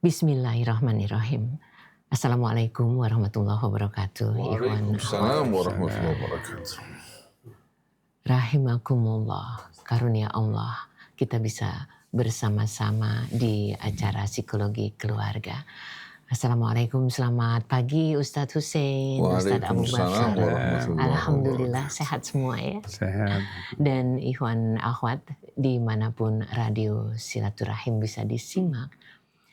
Bismillahirrahmanirrahim. Assalamualaikum warahmatullahi wabarakatuh. Waalaikumsalam warahmatullahi wabarakatuh. Rahimakumullah, karunia Allah, kita bisa bersama-sama di acara Psikologi Keluarga. Assalamualaikum, selamat pagi Ustadz Hussein, Ustadz Abu Waalaikumsalam Bakar. warahmatullahi Alhamdulillah wabarakatuh. sehat semua ya. Sehat. Dan ikhwan akhwat dimanapun radio silaturahim bisa disimak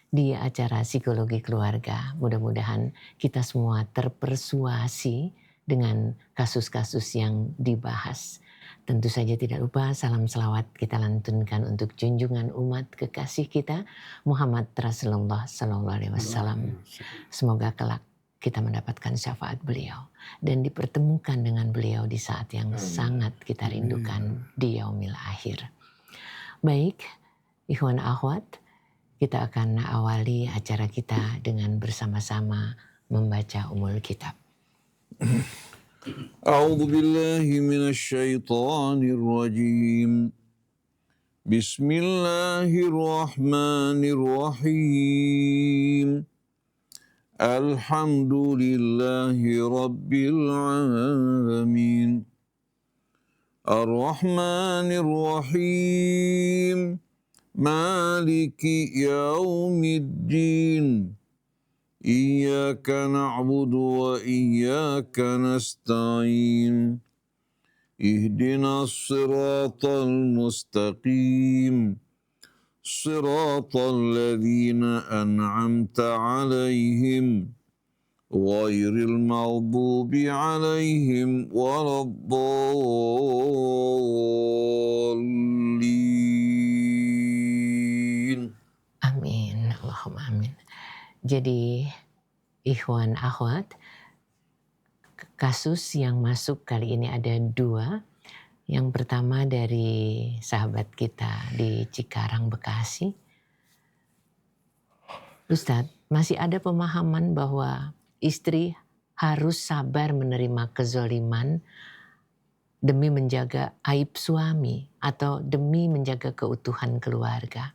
di acara Psikologi Keluarga. Mudah-mudahan kita semua terpersuasi dengan kasus-kasus yang dibahas. Tentu saja tidak lupa salam selawat kita lantunkan untuk junjungan umat kekasih kita Muhammad Rasulullah SAW. Semoga kelak kita mendapatkan syafaat beliau dan dipertemukan dengan beliau di saat yang sangat kita rindukan di yaumil akhir. Baik, ikhwan akhwat, kita akan awali acara kita dengan bersama-sama membaca Ummul Kitab. A'udzu billahi minasy syaithanir rajim. Bismillahirrahmanirrahim. Alhamdulillahi rabbil alamin. Ar-Rahmanir Rahim. Maliki yaumiddin. Iyyaka na'budu wa iyyaka nasta'in. Ihdinas siratal mustaqim. Siratal ladzina an'amta 'alaihim ghairil maghdubi 'alaihim waladdallin. Amin, Allahumma amin. Jadi ikhwan akhwat, kasus yang masuk kali ini ada 2. Yang pertama dari sahabat kita di Cikarang, Bekasi. Ustadz, masih ada pemahaman bahwa istri harus sabar menerima kezoliman demi menjaga aib suami atau demi menjaga keutuhan keluarga.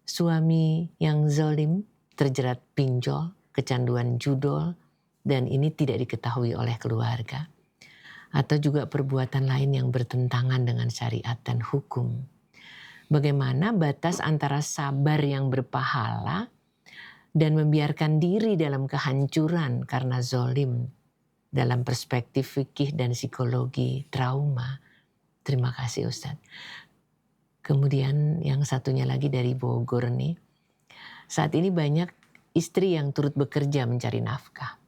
Suami yang zalim terjerat pinjol, kecanduan judol, dan ini tidak diketahui oleh keluarga. Atau juga perbuatan lain yang bertentangan dengan syariat dan hukum. Bagaimana batas antara sabar yang berpahala dan membiarkan diri dalam kehancuran karena zalim dalam perspektif fikih dan psikologi trauma. Terima kasih Ustadz. Kemudian yang satunya lagi dari Bogor nih. Saat ini banyak istri yang turut bekerja mencari nafkah.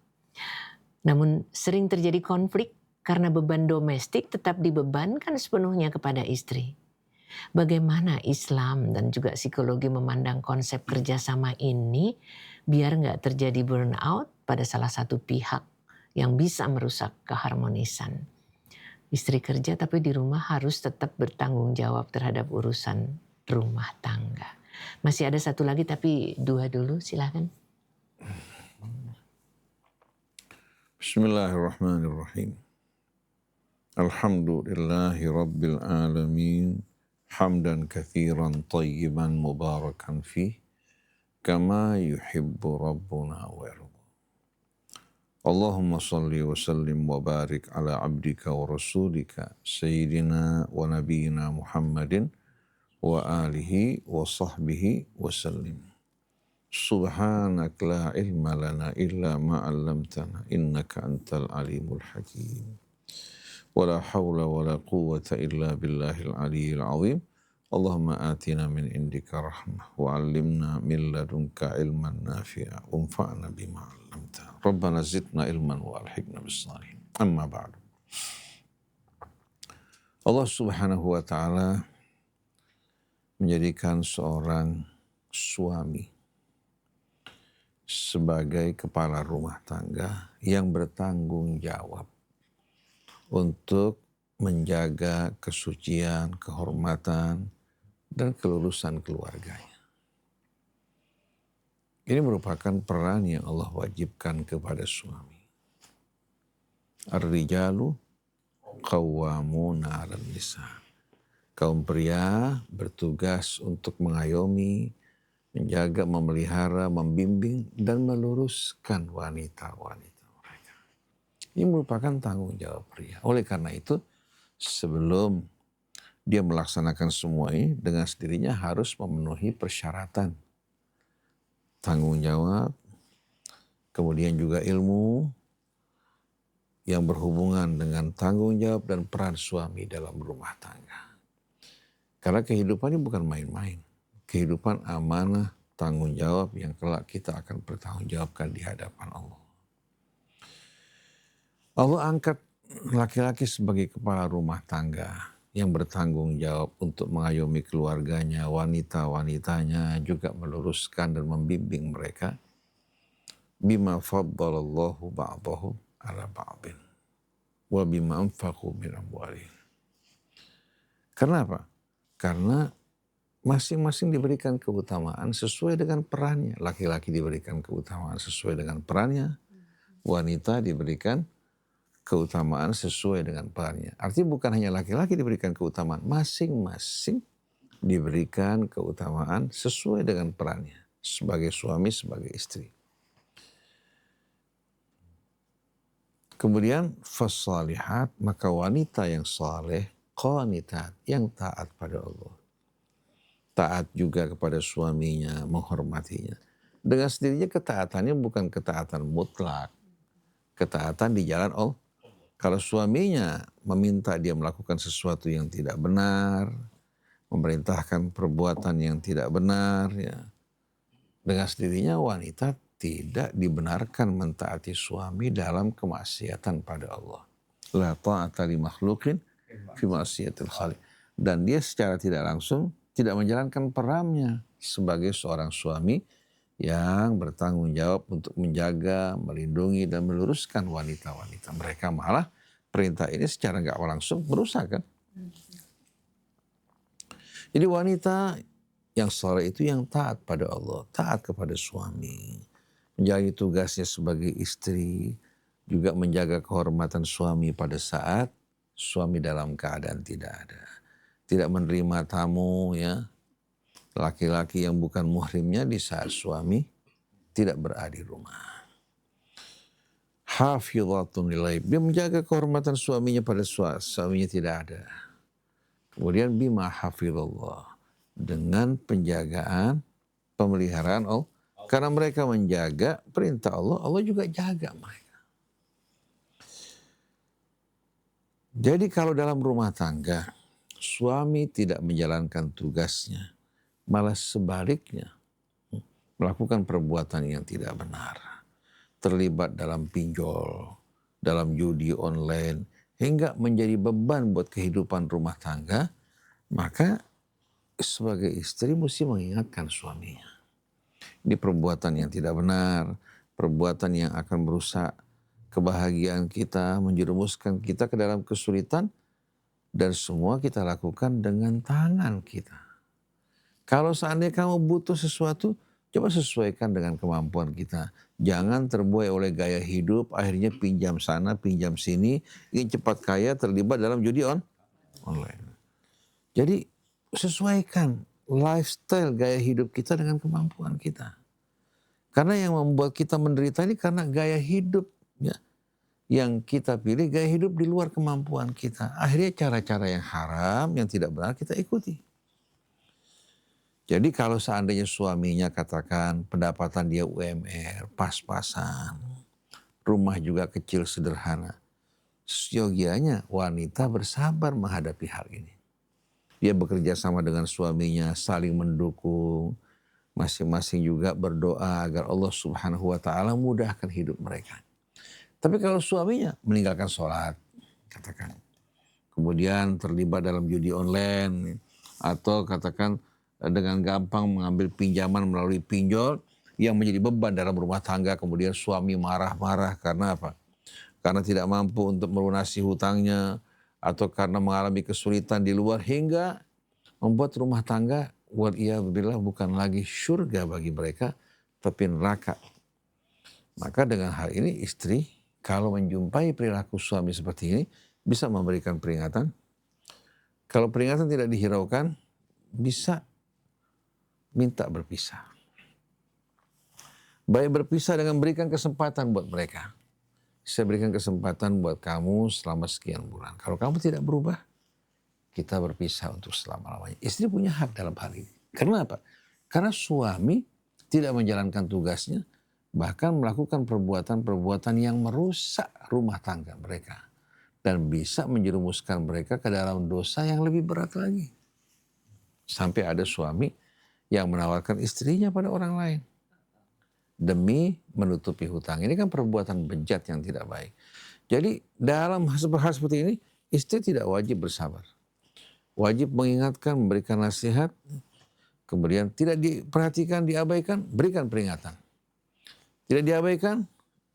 Namun sering terjadi konflik karena beban domestik tetap dibebankan sepenuhnya kepada istri. Bagaimana Islam dan juga psikologi memandang konsep kerjasama ini biar nggak terjadi burnout pada salah satu pihak yang bisa merusak keharmonisan. Istri kerja tapi di rumah harus tetap bertanggung jawab terhadap urusan rumah tangga. Masih ada satu lagi tapi 2 dulu silakan. Bismillahirrahmanirrahim. Alhamdulillahi rabbil alamin. Hamdan katsiran tayyiban mubarakan fih. Kama yuhibbu rabbuna wa yarda. Allahumma salli wa sallim wa barik ala abdika wa rasulika Sayyidina wa nabiyina Muhammadin wa alihi wa sahbihi wa sallim. Subhanak la ilma lana illa ma 'allamtana innaka antal alimul hakim. Wala hawla wala quwwata illa billahil aliyyil azim. Allahumma atina min indika rahmah wa 'allimna min ladunka ilman nafi'a wanfa'na bima 'allamtana. Rabbana zidna ilman wa alhiqna bis salihin. Amma ba'du. Allah Subhanahu wa taala menjadikan seorang suami sebagai kepala rumah tangga yang bertanggung jawab untuk menjaga kesucian, kehormatan, dan kelurusan keluarganya. Ini merupakan peran yang Allah wajibkan kepada suami. Ar-rijalu qawwamuna 'alan nisa. Kaum pria bertugas untuk mengayomi menjaga, memelihara, membimbing, dan meluruskan wanita-wanita mereka. Ini merupakan tanggung jawab pria. Oleh karena itu, sebelum dia melaksanakan semua ini, dengan sendirinya harus memenuhi persyaratan tanggung jawab, kemudian juga ilmu yang berhubungan dengan tanggung jawab dan peran suami dalam rumah tangga. Karena kehidupan ini bukan main-main. Kehidupan amanah, tanggung jawab yang kelak kita akan bertanggungjawabkan di hadapan Allah. Allah angkat laki-laki sebagai kepala rumah tangga yang bertanggung jawab untuk mengayomi keluarganya, wanita-wanitanya, juga meluruskan dan membimbing mereka. Bima faddalallahu ba'dahum ala ba'din wa bima anfaqu min amwalihim. Kenapa? Karena masing-masing diberikan keutamaan sesuai dengan perannya. Laki-laki diberikan keutamaan sesuai dengan perannya, wanita diberikan keutamaan sesuai dengan perannya. Artinya bukan hanya laki-laki diberikan keutamaan, masing-masing diberikan keutamaan sesuai dengan perannya. Sebagai suami, sebagai istri. Kemudian fasalihat, maka wanita yang saleh, qanitat, yang taat pada Allah. Taat juga kepada suaminya, menghormatinya. Dengan sendirinya ketaatannya bukan ketaatan mutlak. Ketaatan di jalan Allah. Kalau suaminya meminta dia melakukan sesuatu yang tidak benar, memerintahkan perbuatan yang tidak benar, ya, dengan sendirinya wanita tidak dibenarkan mentaati suami dalam kemaksiatan pada Allah. La ta'ata li makhluqin fi ma'siyatil khaliq. Dan dia secara tidak langsung tidak menjalankan perannya sebagai seorang suami yang bertanggung jawab untuk menjaga, melindungi, dan meluruskan wanita-wanita. Mereka malah perintah ini secara nggak langsung merusak kan. Jadi wanita yang saleh itu yang taat pada Allah, taat kepada suami, menjalani tugasnya sebagai istri, juga menjaga kehormatan suami pada saat suami dalam keadaan tidak ada. Tidak menerima tamu, ya, laki-laki yang bukan muhrimnya di saat suami tidak berada di rumah. Hafizatun lil ghaib, dia menjaga kehormatan suaminya pada saat suaminya tidak ada. Kemudian bima hafizallah, dengan penjagaan, pemeliharaan Allah. Karena mereka menjaga perintah Allah, Allah juga jaga mereka. Jadi kalau dalam rumah tangga, suami tidak menjalankan tugasnya, malah sebaliknya melakukan perbuatan yang tidak benar, terlibat dalam pinjol, dalam judi online, hingga menjadi beban buat kehidupan rumah tangga, maka sebagai istri mesti mengingatkan suaminya. Ini perbuatan yang tidak benar, perbuatan yang akan merusak kebahagiaan kita, menjerumuskan kita ke dalam kesulitan, dan semua kita lakukan dengan tangan kita. Kalau seandainya kamu butuh sesuatu, coba sesuaikan dengan kemampuan kita. Jangan terbuai oleh gaya hidup, akhirnya pinjam sana, pinjam sini, ingin cepat kaya, terlibat dalam judi online. Jadi sesuaikan lifestyle gaya hidup kita dengan kemampuan kita. Karena yang membuat kita menderita ini karena gaya hidup, ya, yang kita pilih, gaya hidup di luar kemampuan kita. Akhirnya cara-cara yang haram, yang tidak benar kita ikuti. Jadi kalau seandainya suaminya katakan pendapatan dia UMR, pas-pasan, rumah juga kecil sederhana, seyogianya wanita bersabar menghadapi hal ini. Dia bekerja sama dengan suaminya, saling mendukung, masing-masing juga berdoa agar Allah Subhanahu wa Ta'ala mudahkan hidup mereka. Tapi kalau suaminya meninggalkan sholat, katakan, kemudian terlibat dalam judi online, atau katakan dengan gampang mengambil pinjaman melalui pinjol yang menjadi beban dalam rumah tangga, kemudian suami marah-marah karena apa? Karena tidak mampu untuk melunasi hutangnya, atau karena mengalami kesulitan di luar, hingga membuat rumah tangga waliyadzubillah bukan lagi surga bagi mereka, tapi neraka. Maka dengan hal ini istri kalau menjumpai perilaku suami seperti ini bisa memberikan peringatan. Kalau peringatan tidak dihiraukan, bisa minta berpisah. Baik berpisah dengan berikan kesempatan buat mereka. Saya berikan kesempatan buat kamu selama sekian bulan. Kalau kamu tidak berubah, kita berpisah untuk selama-lamanya. Istri punya hak dalam hal ini. Karena apa? Karena suami tidak menjalankan tugasnya, bahkan melakukan perbuatan-perbuatan yang merusak rumah tangga mereka. Dan bisa menjerumuskan mereka ke dalam dosa yang lebih berat lagi. Sampai ada suami yang menawarkan istrinya pada orang lain. Demi menutupi hutang. Ini kan perbuatan bejat yang tidak baik. Jadi dalam hal seperti ini, istri tidak wajib bersabar. Wajib mengingatkan, memberikan nasihat, kemudian tidak diperhatikan, diabaikan, berikan peringatan. Tidak diabaikan,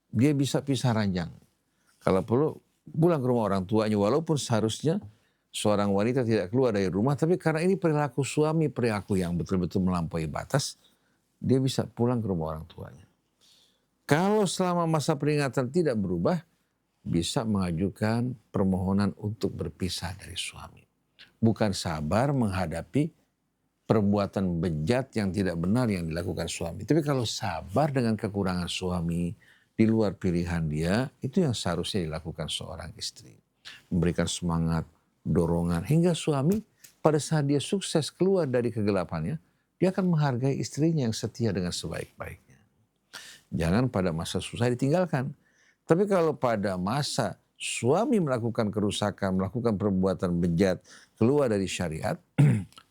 dia bisa pisah ranjang. Kalau perlu, pulang ke rumah orang tuanya, walaupun seharusnya seorang wanita tidak keluar dari rumah, tapi karena ini perilaku suami, perilaku yang betul-betul melampaui batas, dia bisa pulang ke rumah orang tuanya. Kalau selama masa peringatan tidak berubah, bisa mengajukan permohonan untuk berpisah dari suami. Bukan sabar menghadapi perbuatan bejat yang tidak benar yang dilakukan suami. Tapi kalau sabar dengan kekurangan suami, di luar pilihan dia, itu yang seharusnya dilakukan seorang istri. Memberikan semangat, dorongan, hingga suami pada saat dia sukses keluar dari kegelapannya, dia akan menghargai istrinya yang setia dengan sebaik-baiknya. Jangan pada masa susah ditinggalkan. Tapi kalau pada masa suami melakukan kerusakan, melakukan perbuatan bejat, keluar dari syariat,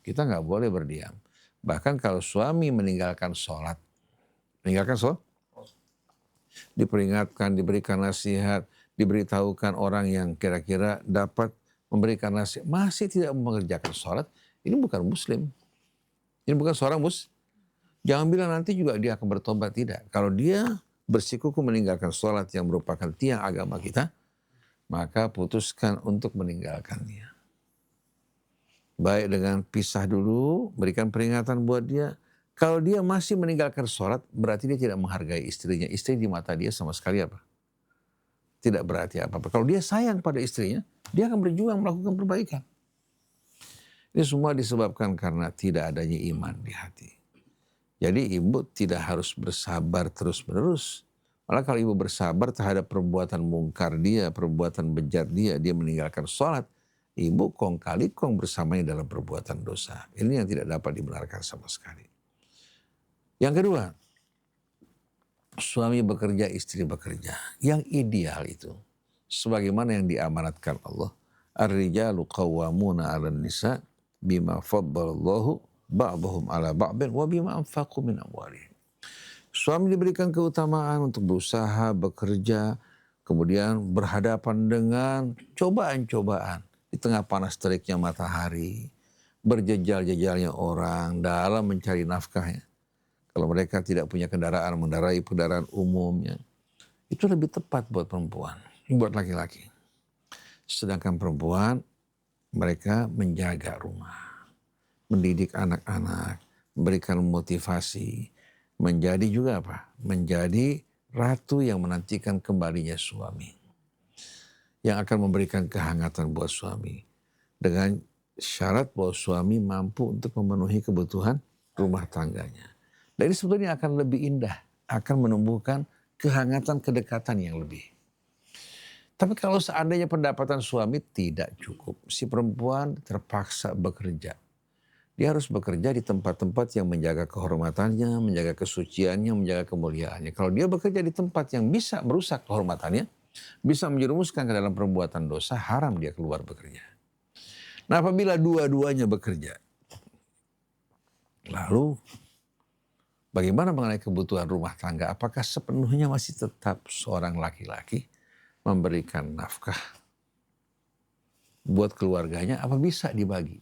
kita nggak boleh berdiam. Bahkan kalau suami meninggalkan sholat, diperingatkan, diberikan nasihat, diberitahukan orang yang kira-kira dapat memberikan nasihat, masih tidak mengerjakan sholat, ini bukan muslim. Ini bukan seorang Jangan bilang nanti juga dia akan bertobat, tidak. Kalau dia bersikukuh meninggalkan sholat yang merupakan tiang agama kita, maka putuskan untuk meninggalkannya. Baik dengan pisah dulu, berikan peringatan buat dia. Kalau dia masih meninggalkan sholat, berarti dia tidak menghargai istrinya. Istri di mata dia sama sekali apa? Tidak berarti apa-apa. Kalau dia sayang pada istrinya, dia akan berjuang melakukan perbaikan. Ini semua disebabkan karena tidak adanya iman di hati. Jadi ibu tidak harus bersabar terus-menerus. Malah kalau ibu bersabar terhadap perbuatan mungkar dia, perbuatan bejat dia meninggalkan sholat, ibu kong kali kong bersamanya dalam perbuatan dosa. Ini yang tidak dapat dibenarkan sama sekali. Yang kedua, suami bekerja, istri bekerja. Yang ideal itu, sebagaimana yang diamanatkan Allah, ar-rijalu qawwamuna 'alan nisa bima faddalallahu ba'dahum 'ala ba'din wa bima anfaqu min amwalihim. Suami diberikan keutamaan untuk berusaha, bekerja, kemudian berhadapan dengan cobaan-cobaan di tengah panas teriknya matahari, berjejal-jejalnya orang dalam mencari nafkahnya. Kalau mereka tidak punya kendaraan, mengendarai kendaraan umumnya, itu lebih tepat buat perempuan, buat laki-laki. Sedangkan perempuan, mereka menjaga rumah, mendidik anak-anak, memberikan motivasi, menjadi juga apa? Menjadi ratu yang menantikan kembalinya suami. Yang akan memberikan kehangatan buat suami. Dengan syarat bahwa suami mampu untuk memenuhi kebutuhan rumah tangganya. Dan ini sebetulnya akan lebih indah. Akan menumbuhkan kehangatan, kedekatan yang lebih. Tapi kalau seandainya pendapatan suami tidak cukup, si perempuan terpaksa bekerja. Dia harus bekerja di tempat-tempat yang menjaga kehormatannya, menjaga kesuciannya, menjaga kemuliaannya. Kalau dia bekerja di tempat yang bisa merusak kehormatannya, bisa menjerumuskan ke dalam perbuatan dosa, haram dia keluar bekerja. Nah, apabila dua-duanya bekerja, lalu bagaimana mengenai kebutuhan rumah tangga? Apakah sepenuhnya masih tetap seorang laki-laki memberikan nafkah buat keluarganya? Apa bisa dibagi?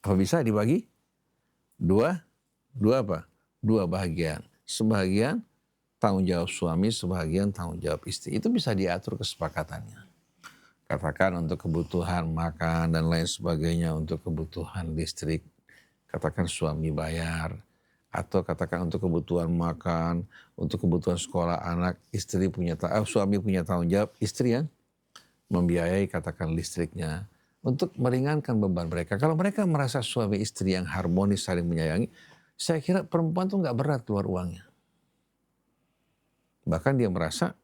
Apa bisa dibagi? Dua apa? Dua bagian. Sebagian tanggung jawab suami, sebagian tanggung jawab istri. Itu bisa diatur kesepakatannya. Katakan untuk kebutuhan makan dan lain sebagainya, untuk kebutuhan listrik, katakan suami bayar. Atau katakan untuk kebutuhan makan, untuk kebutuhan sekolah anak, suami punya tanggung jawab, istri yang membiayai katakan listriknya. Untuk meringankan beban mereka. Kalau mereka merasa suami istri yang harmonis saling menyayangi, saya kira perempuan tuh nggak berat keluar uangnya. Bahkan dia merasa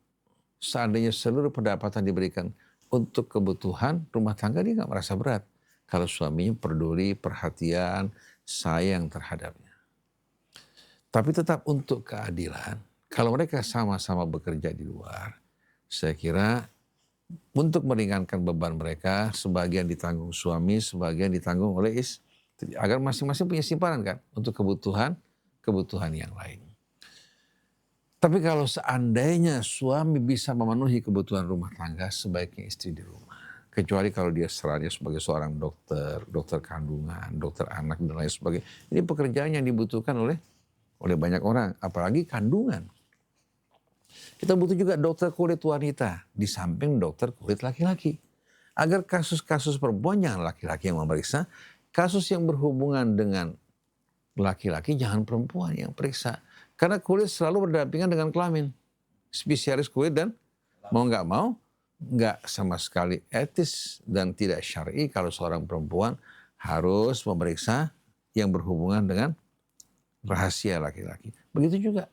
seandainya seluruh pendapatan diberikan untuk kebutuhan rumah tangga, dia nggak merasa berat. Kalau suaminya peduli, perhatian, sayang terhadapnya. Tapi tetap untuk keadilan, kalau mereka sama-sama bekerja di luar, saya kira untuk meringankan beban mereka, sebagian ditanggung suami, sebagian ditanggung oleh istri. Agar masing-masing punya simpanan kan untuk kebutuhan yang lain. Tapi kalau seandainya suami bisa memenuhi kebutuhan rumah tangga, sebaiknya istri di rumah. Kecuali kalau dia serahnya sebagai seorang dokter, dokter kandungan, dokter anak dan lain sebagainya. Ini pekerjaan yang dibutuhkan oleh banyak orang, apalagi kandungan. Kita butuh juga dokter kulit wanita di samping dokter kulit laki-laki. Agar kasus-kasus perempuan jangan laki-laki yang memeriksa, kasus yang berhubungan dengan laki-laki jangan perempuan yang periksa. Karena kulit selalu berdampingan dengan kelamin. Spesialis kulit dan mau nggak sama sekali etis dan tidak syar'i kalau seorang perempuan harus memeriksa yang berhubungan dengan rahasia laki-laki. Begitu juga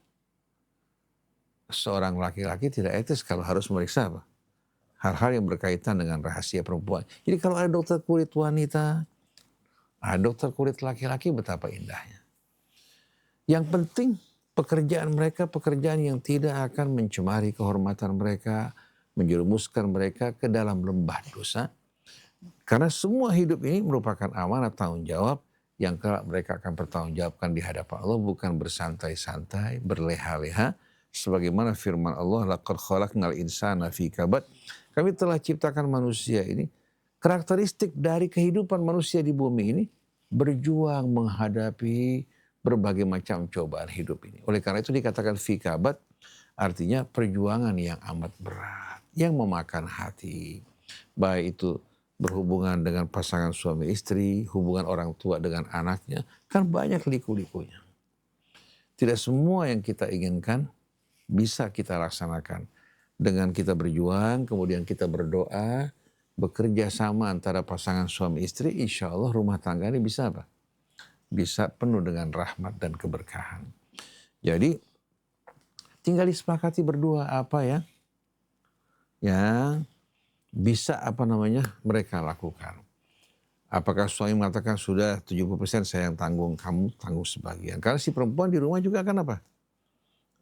seorang laki-laki tidak etis kalau harus memeriksa apa? Hal-hal yang berkaitan dengan rahasia perempuan. Jadi kalau ada dokter kulit wanita, ada dokter kulit laki-laki, betapa indahnya. Yang penting pekerjaan mereka pekerjaan yang tidak akan mencemari kehormatan mereka, menjerumuskan mereka ke dalam lembah dosa. Karena semua hidup ini merupakan amanat tanggung jawab yang kelak mereka akan bertanggungjawabkan di hadapan Allah, bukan bersantai-santai, berleha-leha. Sebagaimana firman Allah, laqad khalaqnal insana fi kabad. Kami telah ciptakan manusia ini. Karakteristik dari kehidupan manusia di bumi ini berjuang menghadapi berbagai macam cobaan hidup ini. Oleh karena itu dikatakan fi kabad, artinya perjuangan yang amat berat, yang memakan hati. Baik itu berhubungan dengan pasangan suami istri, hubungan orang tua dengan anaknya, kan banyak liku-likunya. Tidak semua yang kita inginkan bisa kita laksanakan. Dengan kita berjuang, kemudian kita berdoa, bekerja sama antara pasangan suami istri, insya Allah rumah tangga ini bisa apa? Bisa penuh dengan rahmat dan keberkahan. Jadi tinggal disepakati berdua apa ya yang bisa mereka lakukan. Apakah suami mengatakan sudah 70% saya yang tanggung, kamu tanggung sebagian. Karena si perempuan di rumah juga akan apa?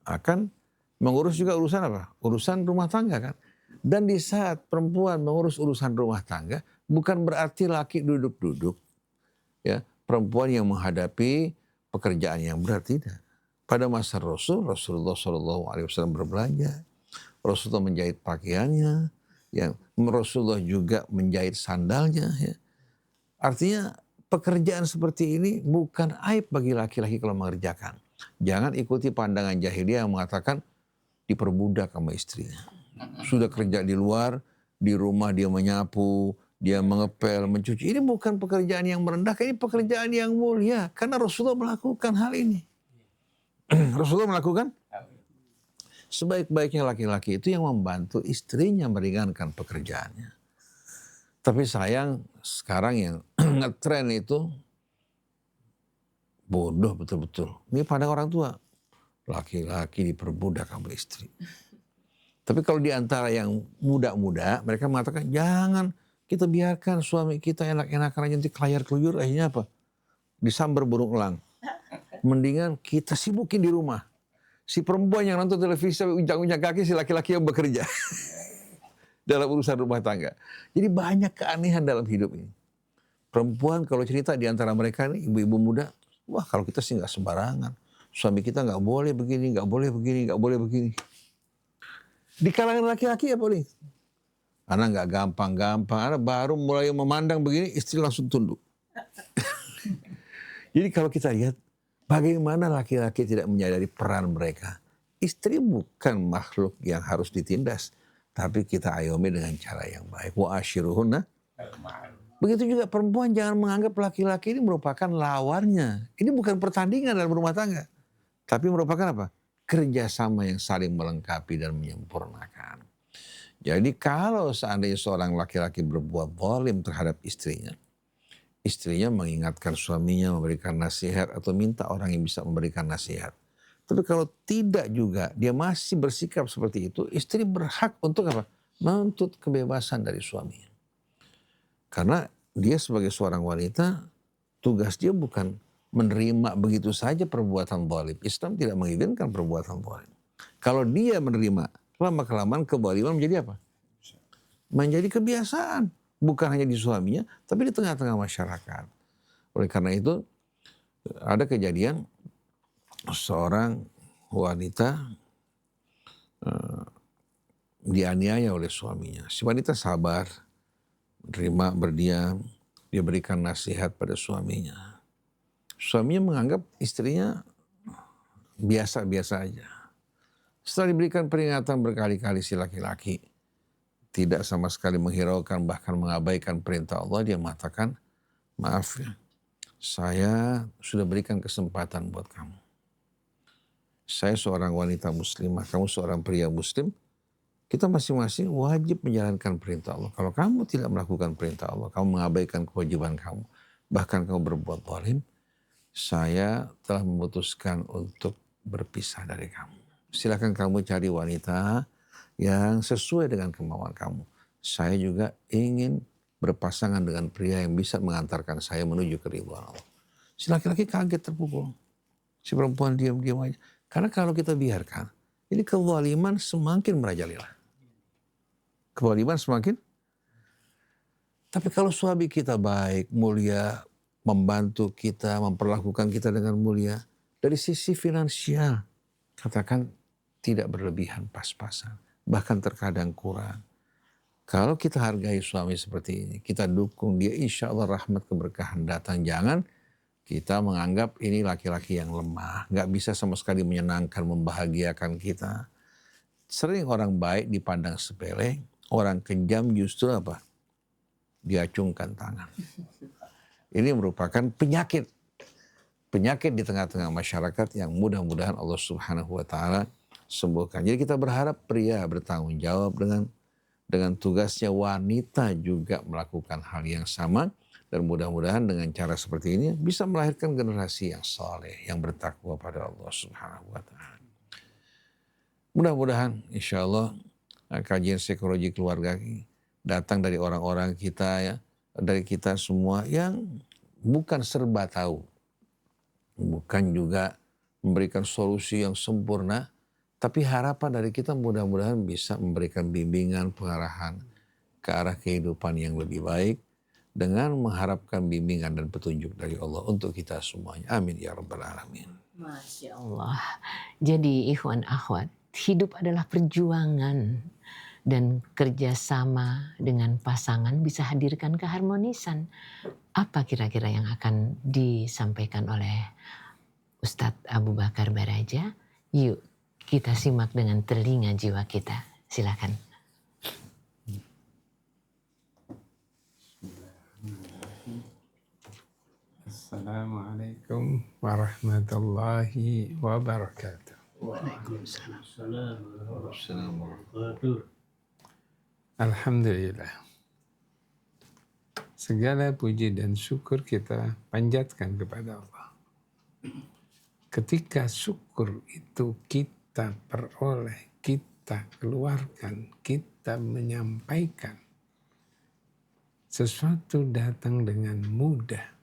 Akan mengurus juga urusan apa? Urusan rumah tangga kan. Dan di saat perempuan mengurus urusan rumah tangga, bukan berarti laki duduk-duduk. Ya, perempuan yang menghadapi pekerjaan yang berat, tidak. Pada masa Rasulullah SAW berbelanja. Rasulullah menjahit pakaiannya. Yang Rasulullah juga menjahit sandalnya. Ya. Artinya pekerjaan seperti ini bukan aib bagi laki-laki kalau mengerjakan. Jangan ikuti pandangan jahiliyah yang mengatakan diperbudak sama istrinya. Sudah kerja di luar, di rumah dia menyapu, dia mengepel, mencuci. Ini bukan pekerjaan yang merendahkan, ini pekerjaan yang mulia. Karena Rasulullah melakukan hal ini. Rasulullah melakukan sebaik-baiknya laki-laki itu yang membantu istrinya meringankan pekerjaannya. Tapi sayang sekarang yang ngetren itu bodoh betul-betul. Ini pada orang tua. Laki-laki diperbudak sama istri. Tapi kalau di antara yang muda-muda, mereka mengatakan jangan kita biarkan suami kita enak-enakan aja nanti kelayar keluyur, akhirnya apa? Disambar burung elang. Mendingan kita sibukin di rumah. Si perempuan yang nonton televisi ujang-ujang kaki, si laki-laki yang bekerja. Dalam urusan rumah tangga. Jadi banyak keanehan dalam hidup ini. Perempuan kalau cerita di antara mereka ini, ibu-ibu muda, wah kalau kita sih gak sembarangan. Suami kita gak boleh begini, gak boleh begini, gak boleh begini. Di kalangan laki-laki ya boleh. Anak gak gampang-gampang, anak baru mulai memandang begini, istri langsung tunduk. Jadi kalau kita lihat, bagaimana laki-laki tidak menyadari peran mereka. Istri bukan makhluk yang harus ditindas. Tapi kita ayomi dengan cara yang baik. Wa ashiruhunna. Begitu juga perempuan jangan menganggap laki-laki ini merupakan lawannya. Ini bukan pertandingan dalam rumah tangga. Tapi merupakan apa? Kerjasama yang saling melengkapi dan menyempurnakan. Jadi kalau seandainya seorang laki-laki berbuat zalim terhadap istrinya. Istrinya mengingatkan suaminya, memberikan nasihat atau minta orang yang bisa memberikan nasihat. Tapi kalau tidak juga, dia masih bersikap seperti itu, istri berhak untuk apa? Menuntut kebebasan dari suaminya. Karena dia sebagai seorang wanita, tugas dia bukan menerima begitu saja perbuatan zalim. Islam tidak mengizinkan perbuatan zalim. Kalau dia menerima, lama-kelamaan kezaliman menjadi apa? Menjadi kebiasaan. Bukan hanya di suaminya, tapi di tengah-tengah masyarakat. Oleh karena itu, ada kejadian seorang wanita dianiaya oleh suaminya. Si wanita sabar, menerima, berdiam, dia berikan nasihat pada suaminya. Suaminya menganggap istrinya biasa-biasa aja. Setelah diberikan peringatan berkali-kali si laki-laki tidak sama sekali menghiraukan bahkan mengabaikan perintah Allah, dia mengatakan, maaf ya, saya sudah berikan kesempatan buat kamu. Saya seorang wanita muslimah, kamu seorang pria muslim. Kita masing-masing wajib menjalankan perintah Allah. Kalau kamu tidak melakukan perintah Allah, kamu mengabaikan kewajiban kamu, bahkan kamu berbuat zalim, saya telah memutuskan untuk berpisah dari kamu. Silakan kamu cari wanita yang sesuai dengan kemauan kamu. Saya juga ingin berpasangan dengan pria yang bisa mengantarkan saya menuju keridhaan Allah. Si laki-laki kaget, terpukul. Si perempuan diam-diam aja. Karena kalau kita biarkan, ini kezaliman semakin merajalela. Kezaliman semakin. Tapi kalau suami kita baik, mulia, membantu kita, memperlakukan kita dengan mulia, dari sisi finansial, katakan tidak berlebihan, pas-pasan. Bahkan terkadang kurang. Kalau kita hargai suami seperti ini, kita dukung dia, insya Allah rahmat keberkahan datang. Jangan kita menganggap ini laki-laki yang lemah, nggak bisa sama sekali menyenangkan, membahagiakan kita. Sering orang baik dipandang sepele, orang kejam justru apa? Diacungkan tangan. Ini merupakan penyakit. Penyakit di tengah-tengah masyarakat yang mudah-mudahan Allah Subhanahu wa Ta'ala sembuhkan. Jadi kita berharap pria bertanggung jawab dengan tugasnya, wanita juga melakukan hal yang sama. Dan mudah-mudahan dengan cara seperti ini bisa melahirkan generasi yang saleh, yang bertakwa pada Allah Subhanahu wa Ta'ala. Mudah-mudahan insya Allah kajian psikologi keluarga datang dari orang-orang kita ya, dari kita semua yang bukan serba tahu, bukan juga memberikan solusi yang sempurna, tapi harapan dari kita mudah-mudahan bisa memberikan bimbingan, pengarahan ke arah kehidupan yang lebih baik dengan mengharapkan bimbingan dan petunjuk dari Allah untuk kita semuanya. Amin ya rabbal alamin. Masya Allah. Jadi ikhwan akhwat, hidup adalah perjuangan dan kerjasama dengan pasangan bisa hadirkan keharmonisan. Apa kira-kira yang akan disampaikan oleh Ustadz Abu Bakar Baraja? Yuk kita simak dengan telinga jiwa kita. Silakan. Assalamualaikum warahmatullahi wabarakatuh. Waalaikumsalam. Alhamdulillah. Segala puji dan syukur kita panjatkan kepada Allah. Ketika syukur itu kita peroleh, kita keluarkan, kita menyampaikan, sesuatu datang dengan mudah.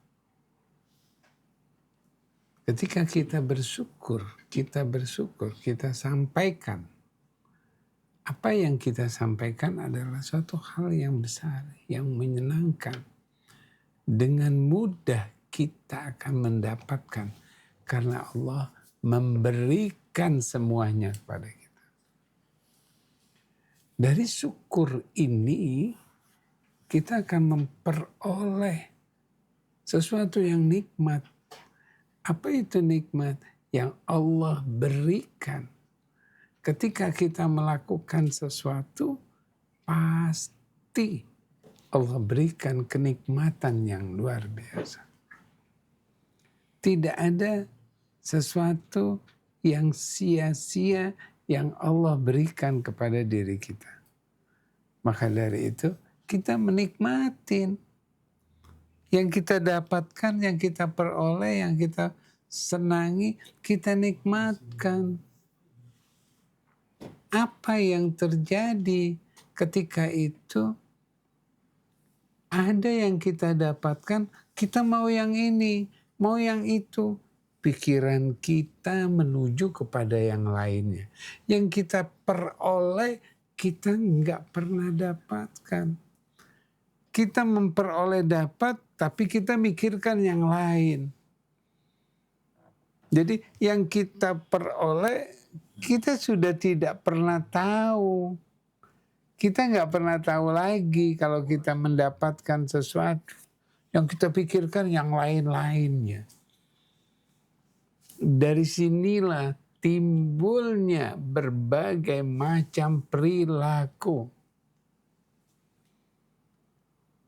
Ketika kita bersyukur, kita sampaikan. Apa yang kita sampaikan adalah suatu hal yang besar, yang menyenangkan. Dengan mudah kita akan mendapatkan karena Allah memberikan semuanya kepada kita. Dari syukur ini kita akan memperoleh sesuatu yang nikmat. Apa itu nikmat? Yang Allah berikan. Ketika kita melakukan sesuatu, pasti Allah berikan kenikmatan yang luar biasa. Tidak ada sesuatu yang sia-sia yang Allah berikan kepada diri kita. Maka dari itu kita menikmatin. Yang kita dapatkan, yang kita peroleh, yang kita senangi, kita nikmatkan. Apa yang terjadi ketika itu? Ada yang kita dapatkan, kita mau yang ini, mau yang itu. Pikiran kita menuju kepada yang lainnya. Yang kita peroleh, kita nggak pernah dapatkan. Kita memperoleh dapat, tapi kita mikirkan yang lain. Jadi yang kita peroleh, kita sudah tidak pernah tahu. Kita nggak pernah tahu lagi kalau kita mendapatkan sesuatu. Yang kita pikirkan yang lain-lainnya. Dari sinilah timbulnya berbagai macam perilaku.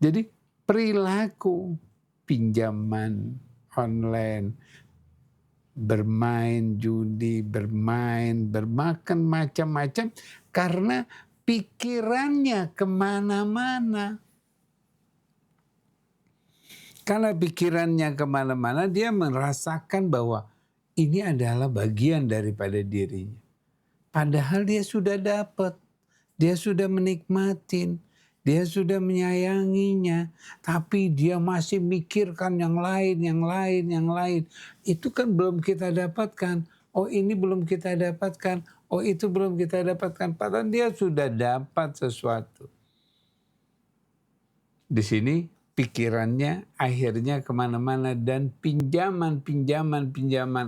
Jadi perilaku pinjaman online, bermain judi, bermakan macam-macam karena pikirannya kemana-mana. Karena pikirannya kemana-mana, dia merasakan bahwa ini adalah bagian daripada dirinya. Padahal dia sudah dapat, dia sudah menikmatin, dia sudah menyayanginya. Tapi dia masih mikirkan yang lain, yang lain, yang lain. Itu kan belum kita dapatkan. Oh ini belum kita dapatkan. Oh itu belum kita dapatkan. Padahal dia sudah dapat sesuatu. Di sini pikirannya akhirnya kemana-mana dan pinjaman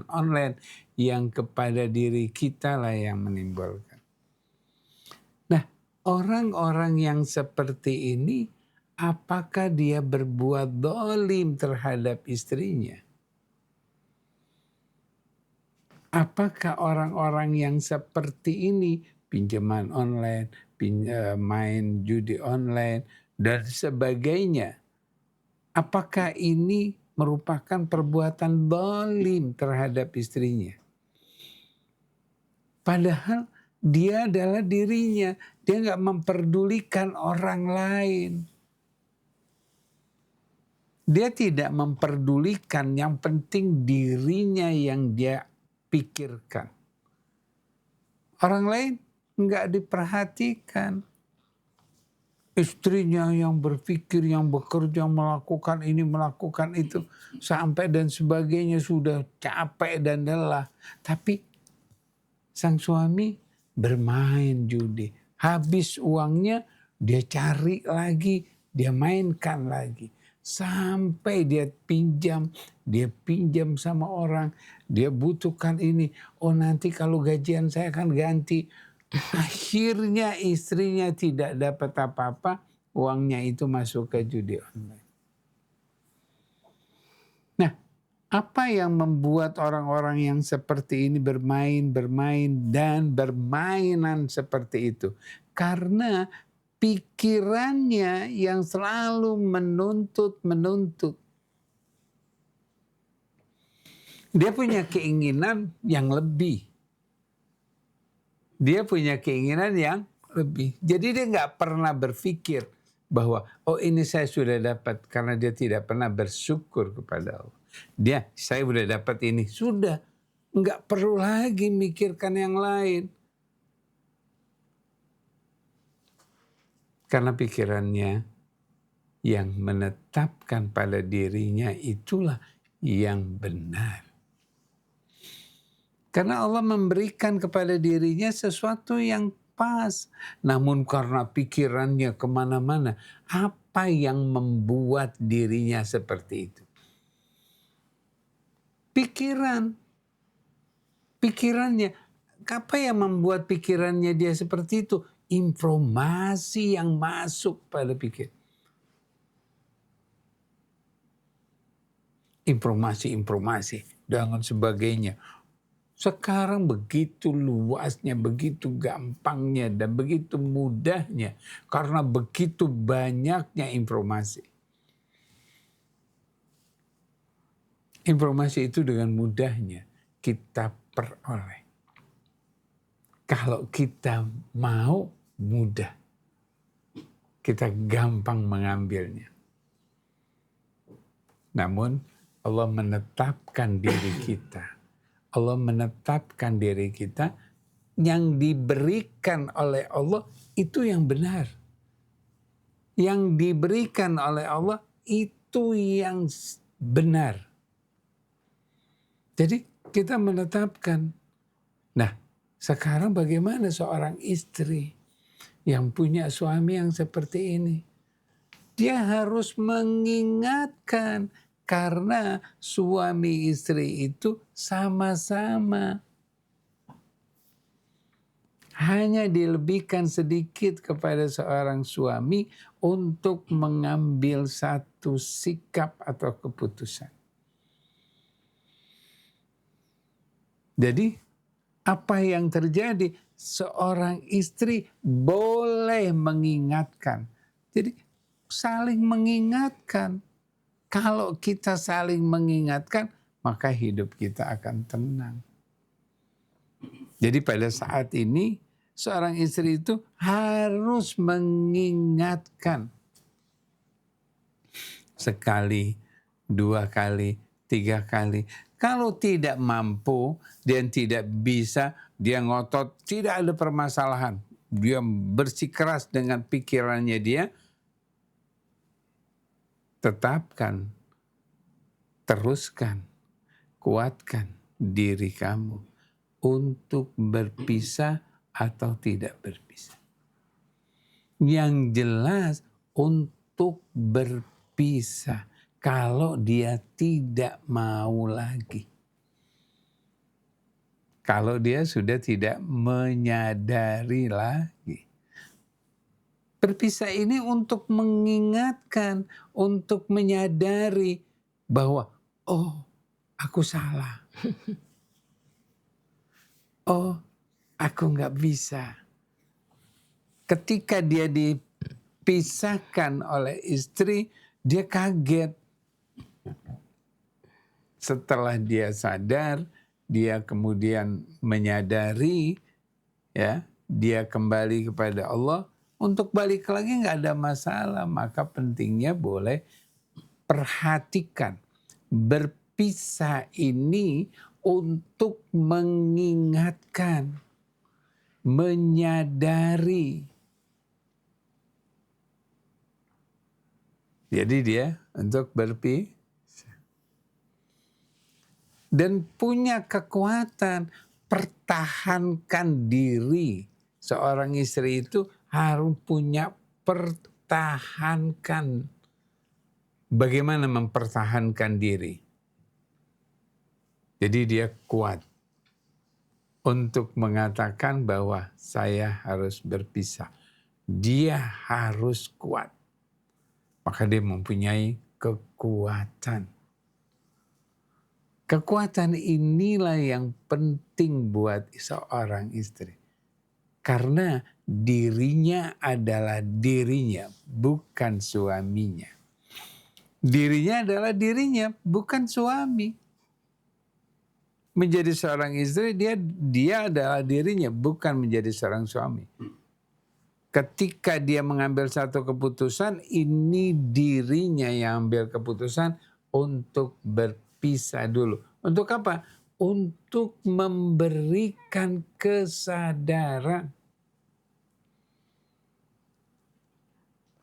online yang kepada diri kita lah yang menimbulkan. Nah, orang-orang yang seperti ini, apakah dia berbuat dolim terhadap istrinya? Apakah orang-orang yang seperti ini, pinjaman online, main judi online, dan sebagainya, apakah ini merupakan perbuatan dolim terhadap istrinya? Padahal dia adalah dirinya, dia nggak memperdulikan orang lain. Dia tidak memperdulikan, yang penting dirinya yang dia pikirkan. Orang lain nggak diperhatikan. Istrinya yang berpikir, yang bekerja, melakukan ini, melakukan itu, sampai dan sebagainya, sudah capek dan lelah. Tapi sang suami bermain judi. Habis uangnya, dia cari lagi, dia mainkan lagi. Sampai dia pinjam sama orang, dia butuhkan ini. Oh nanti kalau gajian saya akan ganti. Akhirnya istrinya tidak dapat apa-apa, uangnya itu masuk ke judi online. Nah, apa yang membuat orang-orang yang seperti ini bermain dan bermainan seperti itu? Karena pikirannya yang selalu menuntut. Dia punya keinginan yang lebih. Dia punya keinginan yang lebih. Jadi dia nggak pernah berpikir bahwa oh ini saya sudah dapat, karena dia tidak pernah bersyukur kepada Allah. Saya sudah dapat ini, sudah. Nggak perlu lagi mikirkan yang lain. Karena pikirannya yang menetapkan pada dirinya itulah yang benar. Karena Allah memberikan kepada dirinya sesuatu yang pas. Namun karena pikirannya kemana-mana, apa yang membuat dirinya seperti itu? Pikirannya. Apa yang membuat pikirannya dia seperti itu? Informasi yang masuk pada pikir. Informasi dengan sebagainya. Sekarang begitu luasnya, begitu gampangnya, dan begitu mudahnya. Karena begitu banyaknya informasi. Informasi itu dengan mudahnya kita peroleh. Kalau kita mau, mudah. Kita gampang mengambilnya. Namun Allah menetapkan diri kita. Allah menetapkan diri kita, yang diberikan oleh Allah itu yang benar. Yang diberikan oleh Allah itu yang benar. Jadi kita menetapkan. Nah, sekarang bagaimana seorang istri yang punya suami yang seperti ini? Dia harus mengingatkan, karena suami istri itu sama-sama. Hanya dilebihkan sedikit kepada seorang suami untuk mengambil satu sikap atau keputusan. Jadi apa yang terjadi? Seorang istri boleh mengingatkan. Jadi saling mengingatkan. Kalau kita saling mengingatkan, maka hidup kita akan tenang. Jadi pada saat ini seorang istri itu harus mengingatkan. Sekali, 2 kali, 3 kali. Kalau tidak mampu dan tidak bisa, dia ngotot, tidak ada permasalahan. Dia bersikeras dengan pikirannya dia, tetapkan, teruskan, kuatkan diri kamu untuk berpisah atau tidak berpisah. Yang jelas untuk berpisah kalau dia tidak mau lagi. Kalau dia sudah tidak menyadari lagi. Berpisah ini untuk mengingatkan, untuk menyadari bahwa oh, aku salah. Oh, aku nggak bisa. Ketika dia dipisahkan oleh istri, dia kaget. Setelah dia sadar, dia kemudian menyadari, ya, dia kembali kepada Allah. Untuk balik lagi nggak ada masalah, maka pentingnya boleh perhatikan. Berpisah ini untuk mengingatkan, menyadari. Jadi dia untuk berpisah. Dan punya kekuatan, pertahankan diri. Seorang istri itu harus punya pertahankan. Bagaimana mempertahankan diri? Jadi dia kuat untuk mengatakan bahwa saya harus berpisah. Dia harus kuat. Maka dia mempunyai kekuatan. Kekuatan inilah yang penting buat seorang istri. Karena dirinya adalah dirinya, bukan suaminya. Dirinya adalah dirinya, bukan suami. Menjadi seorang istri, dia adalah dirinya, bukan menjadi seorang suami. Ketika dia mengambil satu keputusan, ini dirinya yang ambil keputusan untuk berpisah dulu. Untuk apa? Untuk memberikan kesadaran.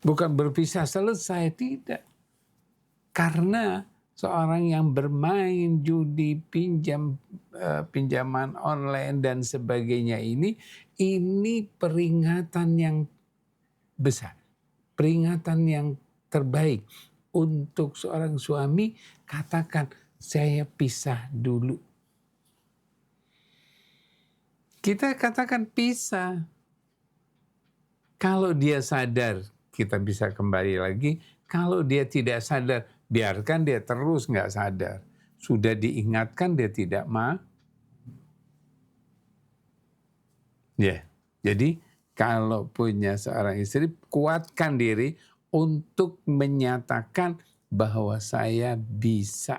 Bukan berpisah selesai, tidak. Karena seorang yang bermain judi, pinjaman online dan sebagainya ini peringatan yang besar. Peringatan yang terbaik untuk seorang suami, katakan saya pisah dulu. Kita katakan pisah. Kalau dia sadar, kita bisa kembali lagi. Kalau dia tidak sadar, biarkan dia terus nggak sadar. Sudah diingatkan dia tidak mau. Ya, jadi kalau punya seorang istri, kuatkan diri untuk menyatakan bahwa saya bisa.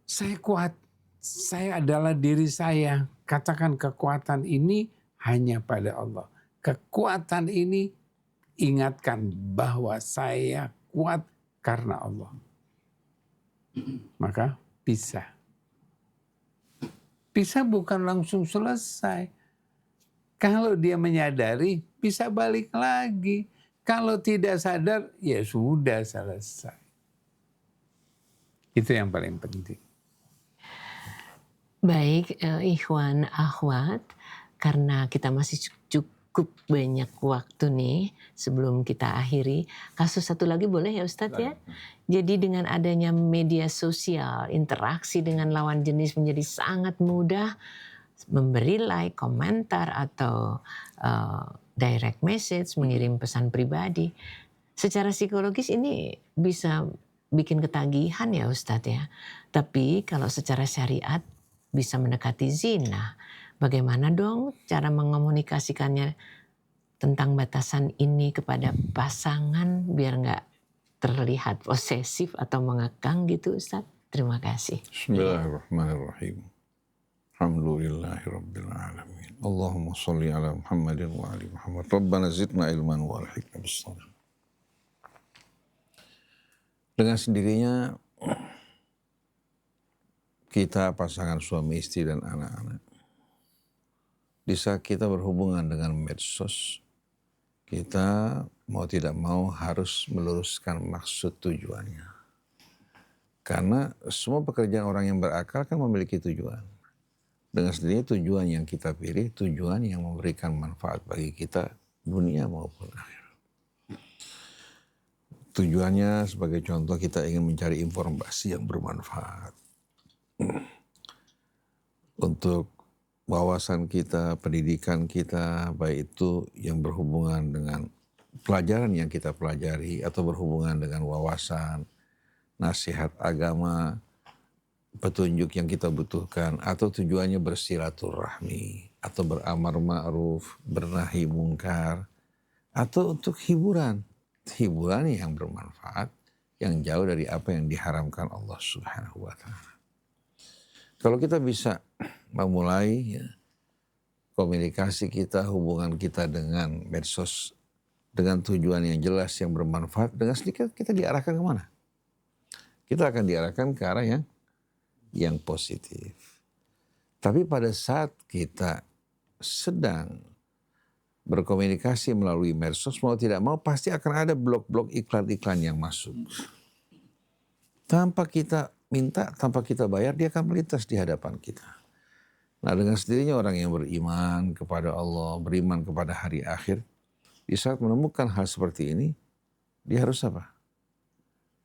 Saya kuat, saya adalah diri saya. Katakan kekuatan ini hanya pada Allah. Kekuatan ini ingatkan bahwa saya kuat karena Allah. maka pisah. Pisah bukan langsung selesai. Kalau dia menyadari, bisa balik lagi. Kalau tidak sadar, ya sudah selesai. Itu yang paling penting. Baik, ikhwan, akhwat, karena kita masih cukup banyak waktu nih sebelum kita akhiri. Kasus satu lagi boleh ya Ustadz ya? Jadi dengan adanya media sosial, interaksi dengan lawan jenis menjadi sangat mudah, memberi like, komentar, atau direct message, mengirim pesan pribadi. Secara psikologis ini bisa bikin ketagihan ya Ustadz ya. Tapi kalau secara syariat bisa mendekati zina. Bagaimana dong cara mengomunikasikannya tentang batasan ini kepada pasangan biar nggak terlihat posesif atau mengekang gitu Ustadz? Terima kasih. Bismillahirrahmanirrahim. Alhamdulillahirabbil alamin. Allahumma shalli ala Muhammadin wa ali Muhammad. Rabbana zidna ilman wa alhiqna bis-shalihin. Dengan sendirinya kita pasangan suami istri dan anak-anak, di saat kita berhubungan dengan medsos, kita mau tidak mau harus meluruskan maksud tujuannya. Karena semua pekerjaan orang yang berakal kan memiliki tujuan. Dengan sendirinya tujuan yang kita pilih, tujuan yang memberikan manfaat bagi kita dunia maupun akhirat. Tujuannya sebagai contoh kita ingin mencari informasi yang bermanfaat untuk wawasan kita, pendidikan kita, baik itu yang berhubungan dengan pelajaran yang kita pelajari atau berhubungan dengan wawasan, nasihat agama, petunjuk yang kita butuhkan, atau tujuannya bersilaturahmi, atau beramar ma'ruf, bernahi mungkar, atau untuk hiburan yang bermanfaat, yang jauh dari apa yang diharamkan Allah Subhanahu wa Ta'ala. Kalau kita bisa memulai komunikasi kita, hubungan kita dengan medsos dengan tujuan yang jelas, yang bermanfaat, dengan sedikit kita diarahkan kemana? Kita akan diarahkan ke arah yang positif. Tapi pada saat kita sedang berkomunikasi melalui medsos, mau tidak mau pasti akan ada blok-blok iklan-iklan yang masuk. Tanpa kita minta, tanpa kita bayar, dia akan melintas di hadapan kita. Nah, dengan sendirinya orang yang beriman kepada Allah, beriman kepada hari akhir, di saat menemukan hal seperti ini, dia harus apa?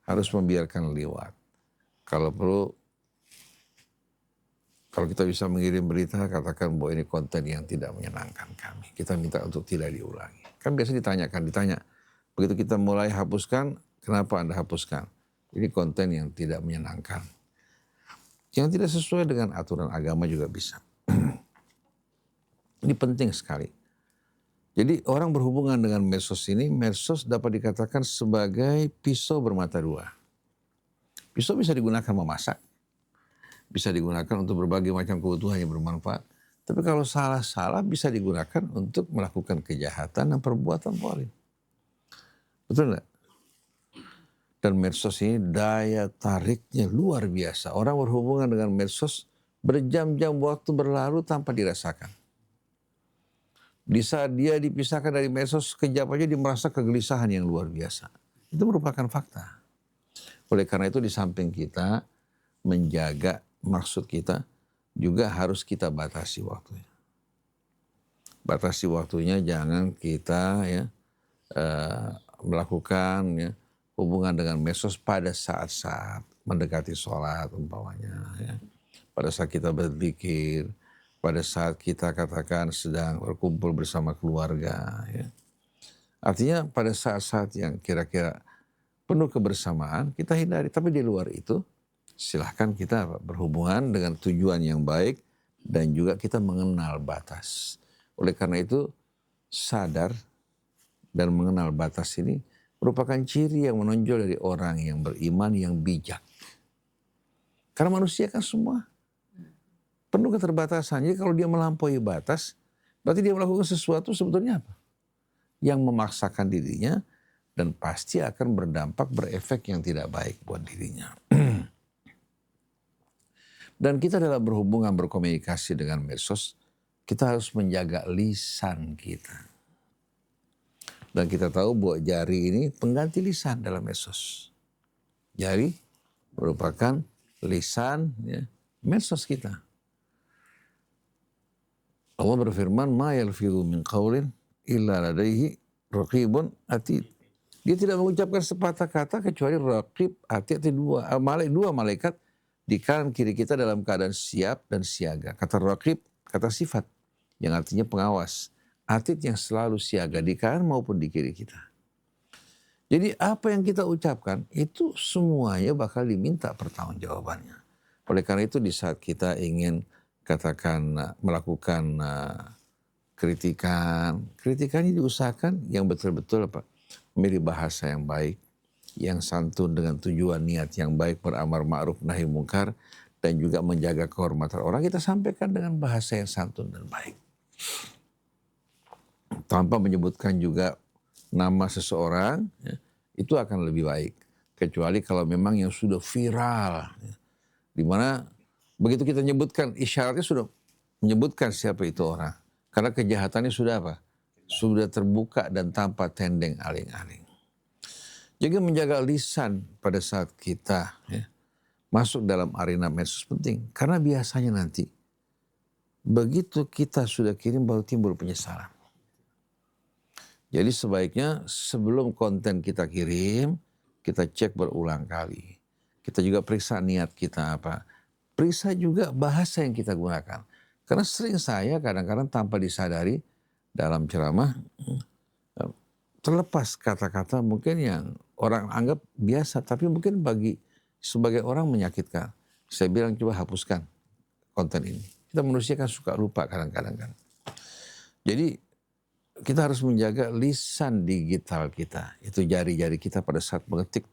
Harus membiarkan lewat. Kalau perlu, kalau kita bisa mengirim berita, katakan bahwa ini konten yang tidak menyenangkan kami. Kita minta untuk tidak diulangi. Kan biasa ditanya, begitu kita mulai hapuskan, kenapa Anda hapuskan? Ini konten yang tidak menyenangkan. Yang tidak sesuai dengan aturan agama juga bisa. Ini penting sekali. Jadi orang berhubungan dengan medsos ini, medsos dapat dikatakan sebagai pisau bermata dua. Pisau bisa digunakan memasak, bisa digunakan untuk berbagai macam kebutuhan yang bermanfaat. Tapi kalau salah-salah bisa digunakan untuk melakukan kejahatan dan perbuatan zalim. Betul enggak? Dan medsos ini daya tariknya luar biasa. Orang berhubungan dengan medsos berjam-jam waktu berlalu tanpa dirasakan. Di saat dia dipisahkan dari medsos, sekejap aja dia merasa kegelisahan yang luar biasa. Itu merupakan fakta. Oleh karena itu di samping kita menjaga maksud kita, juga harus kita batasi waktunya. Batasi waktunya, jangan kita melakukan hubungan dengan medsos pada saat-saat mendekati sholat umpamanya. Pada saat kita berzikir, pada saat kita katakan sedang berkumpul bersama keluarga. Artinya pada saat-saat yang kira-kira penuh kebersamaan, kita hindari. Tapi di luar itu, silahkan kita berhubungan dengan tujuan yang baik dan juga kita mengenal batas. Oleh karena itu, sadar dan mengenal batas ini merupakan ciri yang menonjol dari orang yang beriman, yang bijak. Karena manusia kan semua penuh keterbatasan. Jadi kalau dia melampaui batas, berarti dia melakukan sesuatu sebetulnya apa? Yang memaksakan dirinya dan pasti akan berdampak, berefek yang tidak baik buat dirinya. Dan kita dalam berhubungan, berkomunikasi dengan medsos, kita harus menjaga lisan kita. Dan kita tahu bahwa jari ini pengganti lisan dalam medsos. Jari merupakan lisan ya, medsos kita. Allah berfirman, "Ma yalfidhu min qaulin illa ladaihi raqibun atid." Dia tidak mengucapkan sepatah kata kecuali raqib, atid, dua malaikat di kanan kiri kita dalam keadaan siap dan siaga. Kata raqib, kata sifat yang artinya pengawas. Atid yang selalu siaga di kanan maupun di kiri kita. Jadi apa yang kita ucapkan itu semuanya bakal diminta pertanggungjawabannya. Oleh karena itu di saat kita ingin katakan melakukan kritikannya diusahakan yang betul-betul memilih bahasa yang baik, yang santun dengan tujuan niat yang baik, beramar ma'ruf nahi mungkar, dan juga menjaga kehormatan orang, kita sampaikan dengan bahasa yang santun dan baik. Tanpa menyebutkan juga nama seseorang, ya, itu akan lebih baik. Kecuali kalau memang yang sudah viral, ya, di mana begitu kita menyebutkan, isyaratnya sudah menyebutkan siapa itu orang. Karena kejahatannya sudah apa? Sudah terbuka dan tanpa tendeng aling-aling. Juga menjaga lisan pada saat kita ya, masuk dalam arena medsos penting. Karena biasanya nanti, begitu kita sudah kirim baru timbul penyesalan. Jadi sebaiknya sebelum konten kita kirim, kita cek berulang kali. Kita juga periksa niat kita apa. Periksa juga bahasa yang kita gunakan. Karena sering saya kadang-kadang tanpa disadari dalam ceramah, terlepas kata-kata mungkin yang orang anggap biasa, tapi mungkin bagi sebagai orang menyakitkan. Saya bilang coba hapuskan konten ini. Kita manusia kan suka lupa kadang-kadang kan. Jadi kita harus menjaga lisan digital kita. Itu jari-jari kita pada saat mengetik.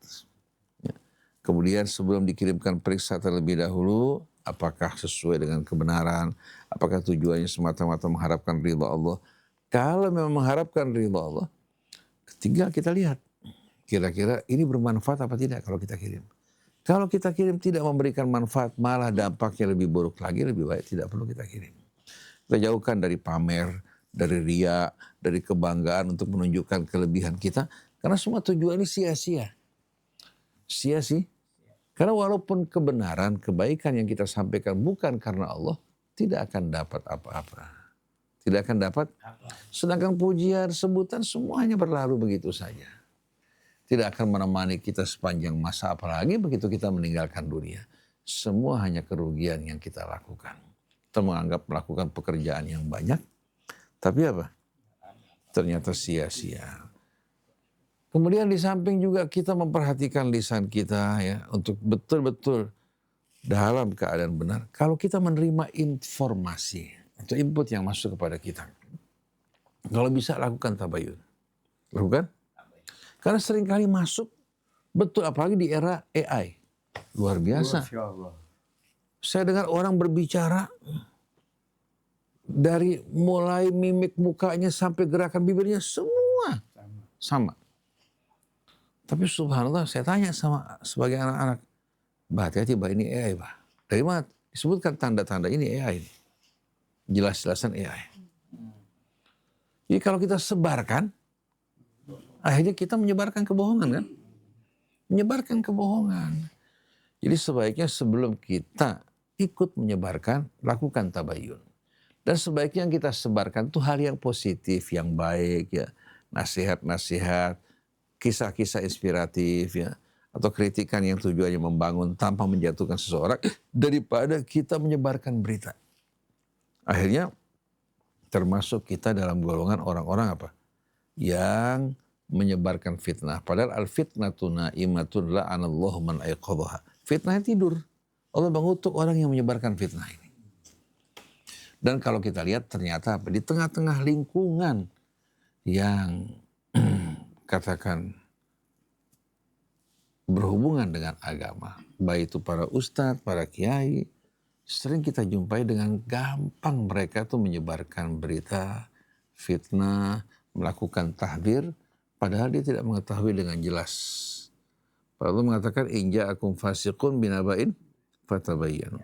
Ya. Kemudian sebelum dikirimkan periksa terlebih dahulu, apakah sesuai dengan kebenaran, apakah tujuannya semata-mata mengharapkan ridha Allah. Kalau memang mengharapkan ridha Allah, tinggal kita lihat. Kira-kira ini bermanfaat apa tidak kalau kita kirim. Kalau kita kirim tidak memberikan manfaat, malah dampaknya lebih buruk lagi, lebih baik tidak perlu kita kirim. Kita jauhkan dari pamer, dari riya, dari kebanggaan untuk menunjukkan kelebihan kita. Karena semua tujuan ini sia-sia. Sia-sia. Karena walaupun kebenaran, kebaikan yang kita sampaikan bukan karena Allah, tidak akan dapat apa-apa. Tidak akan dapat. Sedangkan pujian, sebutan semuanya berlalu begitu saja. Tidak akan menemani kita sepanjang masa, apalagi begitu kita meninggalkan dunia. Semua hanya kerugian yang kita lakukan. Kita menganggap melakukan pekerjaan yang banyak, tapi apa? Ternyata sia-sia. Kemudian di samping juga kita memperhatikan lisan kita ya untuk betul-betul dalam keadaan benar. Kalau kita menerima informasi atau input yang masuk kepada kita, kalau bisa lakukan tabayun. Lakukan. Karena seringkali masuk, betul apalagi di era AI. Luar biasa. Saya dengar orang berbicara, dari mulai mimik mukanya sampai gerakan bibirnya semua sama. Tapi subhanallah saya tanya sama sebagai anak-anak, bah hati-hati bah ini AI bah. Dari mana? Disebutkan tanda-tanda ini AI. Jelas-jelasan AI. Jadi kalau kita sebarkan, akhirnya kita menyebarkan kebohongan kan? Menyebarkan kebohongan. Jadi sebaiknya sebelum kita ikut menyebarkan, lakukan tabayun. Dan sebaiknya yang kita sebarkan itu hal yang positif, yang baik ya. Nasihat-nasihat, kisah-kisah inspiratif ya. Atau kritikan yang tujuannya membangun tanpa menjatuhkan seseorang. Daripada kita menyebarkan berita. Akhirnya termasuk kita dalam golongan orang-orang apa? Yang menyebarkan fitnah. Padahal al-fitnatu na'imatun la'anallahu man aiqadhaha. Fitnah tidur. Allah mengutuk orang yang menyebarkan fitnah ini. Dan kalau kita lihat ternyata apa? Di tengah-tengah lingkungan yang katakan berhubungan dengan agama. Baik itu para ustadz, para kiai. Sering kita jumpai dengan gampang mereka tuh menyebarkan berita, fitnah, melakukan tahdir. Padahal dia tidak mengetahui dengan jelas. Allah mengatakan, inja akum fasiqun binaba'in fatabayyanu.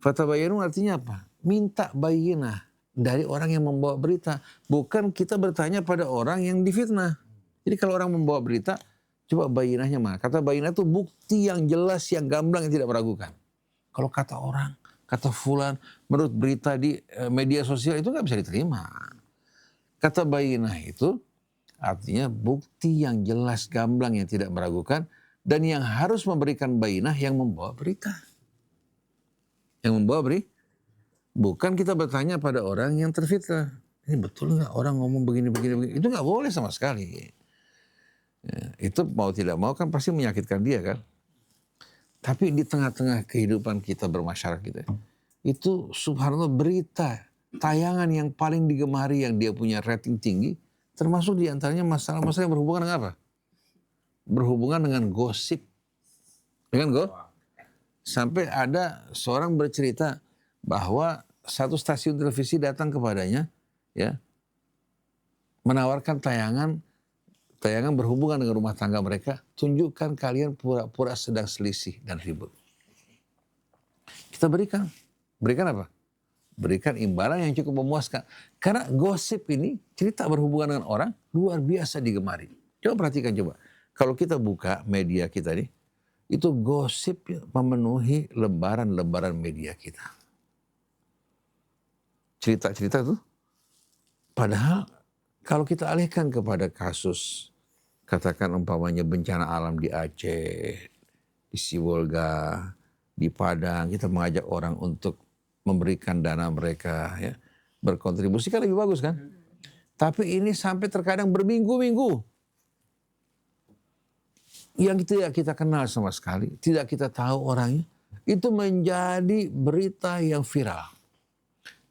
Fatabayyanu artinya apa? Minta bayinah dari orang yang membawa berita. Bukan kita bertanya pada orang yang difitnah. Jadi kalau orang membawa berita, coba bayinahnya mana? Kata bayinah itu bukti yang jelas, yang gamblang, yang tidak meragukan. Kalau kata orang, kata fulan, menurut berita di media sosial itu nggak bisa diterima. Kata bayinah itu artinya bukti yang jelas, gamblang, yang tidak meragukan. Dan yang harus memberikan bayinah yang membawa berita. Yang membawa berita. Bukan kita bertanya pada orang yang terfitnah. Ini betul nggak orang ngomong begini. Itu nggak boleh sama sekali. Ya, itu mau tidak mau kan pasti menyakitkan dia kan. Tapi di tengah-tengah kehidupan kita bermasyarakat kita, itu subhanallah berita, tayangan yang paling digemari yang dia punya rating tinggi, termasuk diantaranya masalah-masalah yang berhubungan dengan apa? Berhubungan dengan gosip. Sampai ada seorang bercerita bahwa satu stasiun televisi datang kepadanya, ya, menawarkan tayangan berhubungan dengan rumah tangga mereka. Tunjukkan kalian pura-pura sedang selisih dan ribut. Kita berikan apa? Berikan imbalan yang cukup memuaskan. Karena gosip ini, cerita berhubungan dengan orang, luar biasa digemari. Coba perhatikan coba. Kalau kita buka media kita nih, itu gosip memenuhi lembaran-lembaran media kita. Cerita-cerita tuh. Padahal kalau kita alihkan kepada kasus, katakan umpamanya bencana alam di Aceh, di Sibolga, di Padang, kita mengajak orang untuk memberikan dana mereka, ya, berkontribusi kan lebih bagus kan? Tapi ini sampai terkadang berminggu-minggu yang tidak kita kenal sama sekali, tidak kita tahu orangnya, itu menjadi berita yang viral.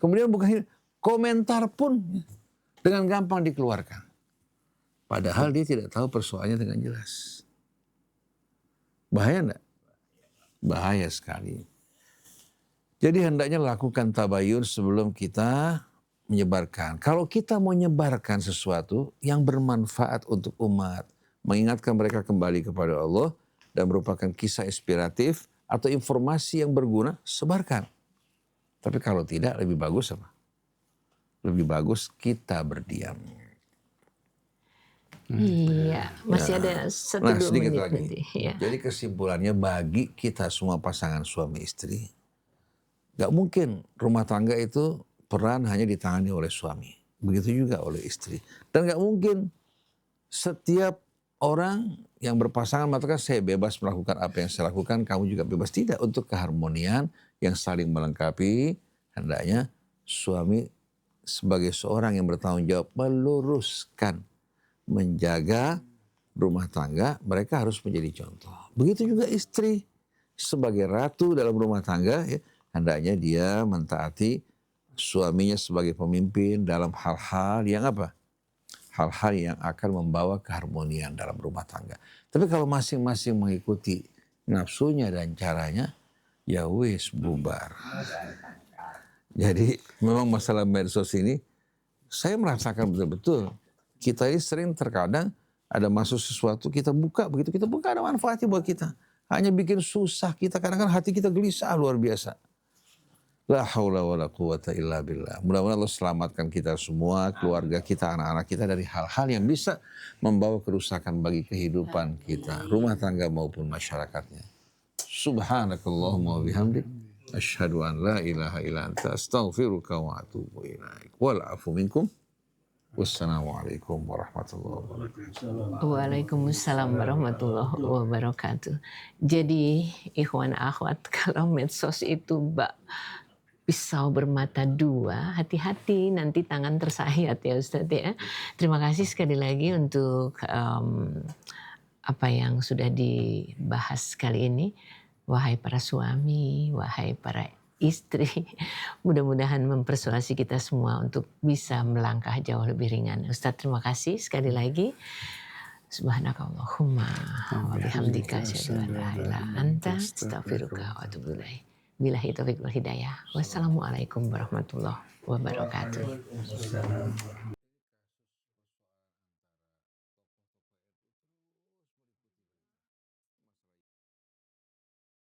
Kemudian bukan komentar pun dengan gampang dikeluarkan. Padahal dia tidak tahu persoalannya dengan jelas. Bahaya enggak? Bahaya sekali. Jadi hendaknya lakukan tabayun sebelum kita menyebarkan. Kalau kita mau menyebarkan sesuatu yang bermanfaat untuk umat, mengingatkan mereka kembali kepada Allah dan merupakan kisah inspiratif atau informasi yang berguna, sebarkan. Tapi kalau tidak, lebih bagus apa? Lebih bagus kita berdiam. Iya, masih ada 1-2 sedikit menit lagi. nanti. Ya. Jadi kesimpulannya bagi kita semua pasangan suami istri, gak mungkin rumah tangga itu peran hanya ditangani oleh suami. Begitu juga oleh istri. Dan gak mungkin setiap orang yang berpasangan mengatakan saya bebas melakukan apa yang saya lakukan, kamu juga bebas. Tidak, untuk keharmonian yang saling melengkapi, hendaknya suami sebagai seorang yang bertanggung jawab meluruskan, menjaga rumah tangga, mereka harus menjadi contoh. Begitu juga istri sebagai ratu dalam rumah tangga, ya, hendaknya dia mentaati suaminya sebagai pemimpin dalam hal-hal yang apa? Hal-hal yang akan membawa keharmonian dalam rumah tangga. Tapi kalau masing-masing mengikuti nafsunya dan caranya, ya wis bubar. Jadi memang masalah medsos ini, saya merasakan betul-betul. Kita ini sering terkadang ada masuk sesuatu, kita buka, begitu kita buka ada manfaatnya buat kita. Hanya bikin susah kita, kadang-kadang hati kita gelisah luar biasa. La haula wa la quwata illa billah. Mudah-mudahan Allah selamatkan kita semua, keluarga kita, anak-anak kita dari hal-hal yang bisa membawa kerusakan bagi kehidupan kita, rumah tangga maupun masyarakatnya. Subhanakallahumma wa bihamdik. Asyhadu an la ilaha illa anta astaghfiruka wa atubu ilaik. Wal afu minkum. Wassalamualaikum warahmatullahi wabarakatuh. Waalaikumsalam warahmatullahi wabarakatuh. Jadi ikhwan akhwat, kalau medsos itu pisau bermata dua, hati-hati nanti tangan tersayat ya Ustadz ya. Terima kasih sekali lagi untuk apa yang sudah dibahas kali ini. Wahai para suami, wahai para istri, mudah-mudahan mempersuasi kita semua untuk bisa melangkah jauh lebih ringan. Ustadz terima kasih sekali lagi. Subhanakallahumma wa bihamdika asyhadu an la ilaha illa anta astaghfiruka wa atubu ilaik. Billahi taufiq wal hidayah. Wassalamualaikum warahmatullahi wabarakatuh.